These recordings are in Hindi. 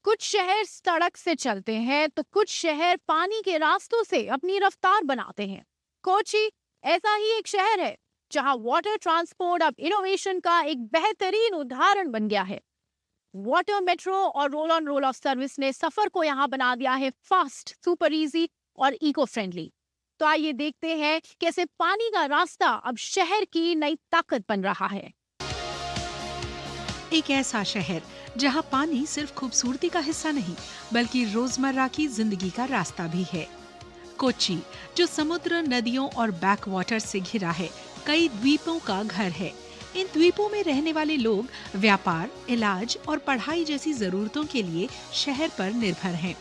कुछ शहर सड़क से चलते हैं तो कुछ शहर पानी के रास्तों से अपनी रफ्तार बनाते हैं। कोची ऐसा ही एक शहर है जहां वाटर ट्रांसपोर्ट अब इनोवेशन का एक बेहतरीन उदाहरण बन गया है। वाटर मेट्रो और roll on roll of service ने सफर को यहां बना दिया है फास्ट, सुपर इजी और इको फ्रेंडली। तो आइए देखते हैं कैसे पानी का रास्ता अब शहर की नई ताकत बन रहा है। एक ऐसा शहर जहां पानी सिर्फ खूबसूरती का हिस्सा नहीं बल्कि रोजमर्रा की जिंदगी का रास्ता भी है। कोच्चि, जो समुद्र, नदियों और बैक वाटर से घिरा है, कई द्वीपों का घर है। इन द्वीपों में रहने वाले लोग व्यापार, इलाज और पढ़ाई जैसी जरूरतों के लिए शहर पर निर्भर हैं।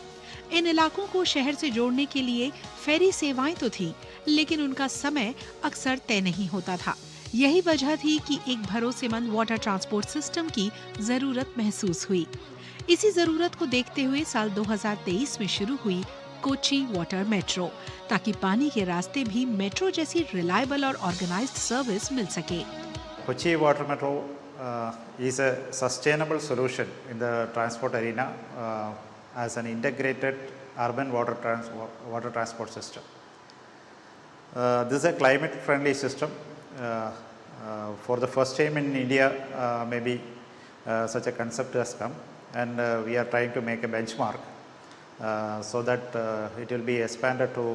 इन इलाकों को शहर से जोड़ने के लिए फेरी सेवाएं तो थी, लेकिन उनका समय अक्सर तय नहीं होता था। यही वजह थी कि एक भरोसेमंद वाटर ट्रांसपोर्ट सिस्टम की जरूरत महसूस हुई। इसी जरूरत को देखते हुए साल 2023 में शुरू हुई कोच्चि वाटर मेट्रो, ताकि पानी के रास्ते भी मेट्रो जैसी रिलायबल और ऑर्गेनाइज्ड सर्विस मिल सके। Kochi Water Metro is a sustainable solution in the transport arena as an integrated urban water transport system. This is a climate-friendly system. For the first time in India, maybe such a concept has come, and we are trying to make a benchmark so that it will be expanded to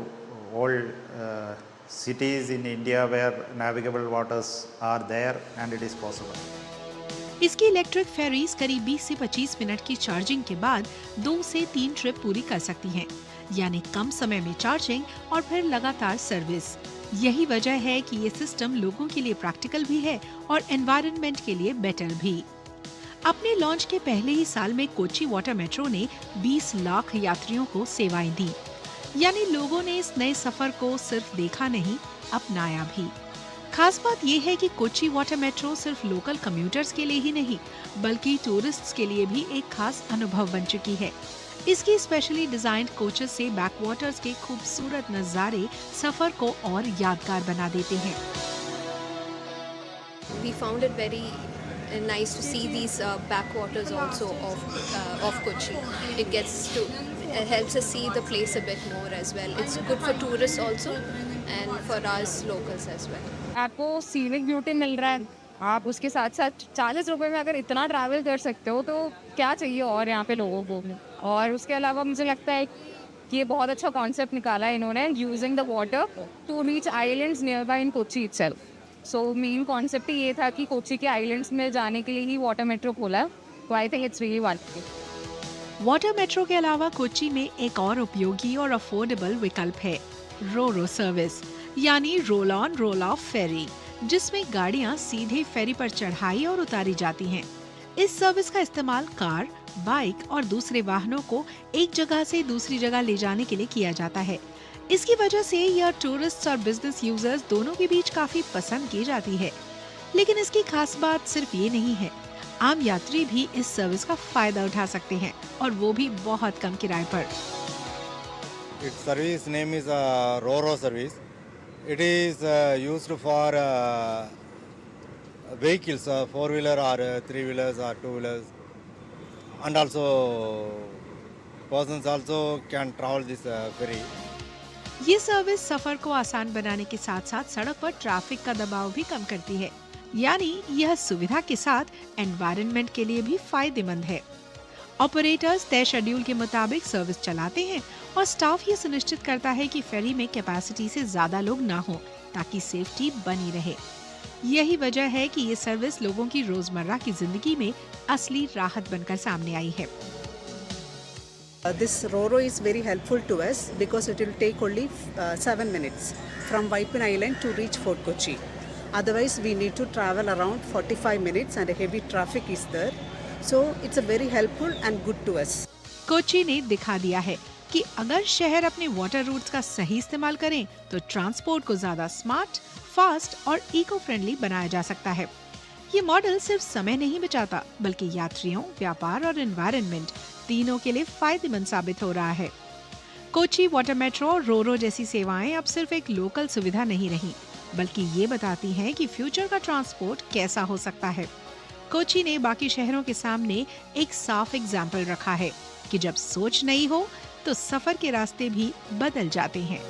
all cities in India where navigable waters are there and it is possible. इसकी इलेक्ट्रिक फेरीज करीब 20 से 25 मिनट की चार्जिंग के बाद 2 से 3 ट्रिप पूरी कर सकती हैं, यानी कम समय में चार्जिंग और फिर लगातार सर्विस। यही वजह है कि ये सिस्टम लोगों के लिए प्रैक्टिकल भी है और एनवायरनमेंट के लिए बेटर भी। अपने लॉन्च के पहले ही साल में कोच्चि वाटर मेट्रो ने 20 लाख यात्रियों को सेवाएं दी, यानी लोगों ने इस नए सफर को सिर्फ देखा नहीं, अपनाया भी। खास बात यह है कि कोच्चि वाटर मेट्रो सिर्फ लोकल कम्यूटर्स के लिए ही नहीं बल्कि टूरिस्ट्स के लिए भी एक खास अनुभव बन चुकी है। इसकी स्पेशली डिजाइन्ड कोचेस से बैकवाटर्स के खूबसूरत नजारे सफर को और यादगार बना देते हैं। We found it very nice to see these backwaters also of Kochi. It helps us see the place a bit more as well. It's good for tourists also and for us locals as well. आपको सीनिक ब्यूटी मिल रहा है, आप उसके साथ साथ 40 रुपए में अगर इतना ट्रैवल कर सकते हो तो क्या चाहिए और यहाँ पे लोगों को। और उसके अलावा मुझे लगता है कि ये बहुत अच्छा कॉन्सेप्ट निकाला है इन्होंने, using the water to reach islands near by in Kochi itself. So main concept ही ये था कि कोच्चि के आइलैंड्स में जाने के लिए ही वाटर मेट्रो खोला है, तो I think it's really wonderful. Water metro के अलावा कोच्चि में एक और उपयोगी और अफोर्डेबल विकल्प है, रोरो सर्विस, यानी रोल ऑन रोल ऑफ फेरी, जिसमें गाड़ियां सीधे फेरी पर चढ़ाई और उतारी जाती हैं। इस सर्विस का इस्तेमाल कार, बाइक और दूसरे वाहनों को एक जगह से दूसरी जगह ले जाने के लिए किया जाता है। इसकी वजह से यह टूरिस्ट और बिजनेस यूजर्स दोनों के बीच काफी पसंद की जाती है। लेकिन इसकी खास बात सिर्फ ये नहीं है, आम यात्री भी इस सर्विस का फायदा उठा सकते हैं और वो भी बहुत कम किराए पर। Its service name is RoRo service. It is used for vehicles, 4-wheeler or 3-wheelers or 2-wheelers, and also persons also can travel this ferry. ये सर्विस सफर को आसान बनाने के साथ साथ सड़क पर ट्रैफिक का दबाव भी कम करती है, यानी यह सुविधा के साथ एनवायरनमेंट के लिए भी फायदेमंद है। ऑपरेटर्स तय शेड्यूल के मुताबिक सर्विस चलाते हैं और स्टाफ ये सुनिश्चित करता है कि फेरी में कैपेसिटी से ज्यादा लोग ना हो, ताकि सेफ्टी बनी रहे। यही वजह है कि ये सर्विस लोगों की रोजमर्रा की जिंदगी में असली राहत बनकर सामने आई है। This RoRo is very helpful to us because it will take only 7 minutes from Waipin Island to reach Fort Kochi. Otherwise, we need to travel around 45 minutes and heavy traffic is there. So, it's a very helpful and good to us. Kochi ने दिखा दिया है कि अगर शहर अपने वाटर रूट्स का सही इस्तेमाल करें तो ट्रांसपोर्ट को ज्यादा स्मार्ट, फास्ट और इको फ्रेंडली बनाया जा सकता है। ये मॉडल सिर्फ समय नहीं बचाता बल्कि यात्रियों, व्यापार और एनवायरनमेंट तीनों के लिए फायदेमंद साबित हो रहा है। कोच्चि वाटर मेट्रो और रोरो जैसी सेवाएं अब सिर्फ एक लोकल सुविधा नहीं रही, बल्कि ये बताती हैं कि फ्यूचर का ट्रांसपोर्ट कैसा हो सकता है। कोची ने बाकी शहरों के सामने एक साफ एग्जाम्पल रखा है कि जब सोच नई हो तो सफर के रास्ते भी बदल जाते हैं।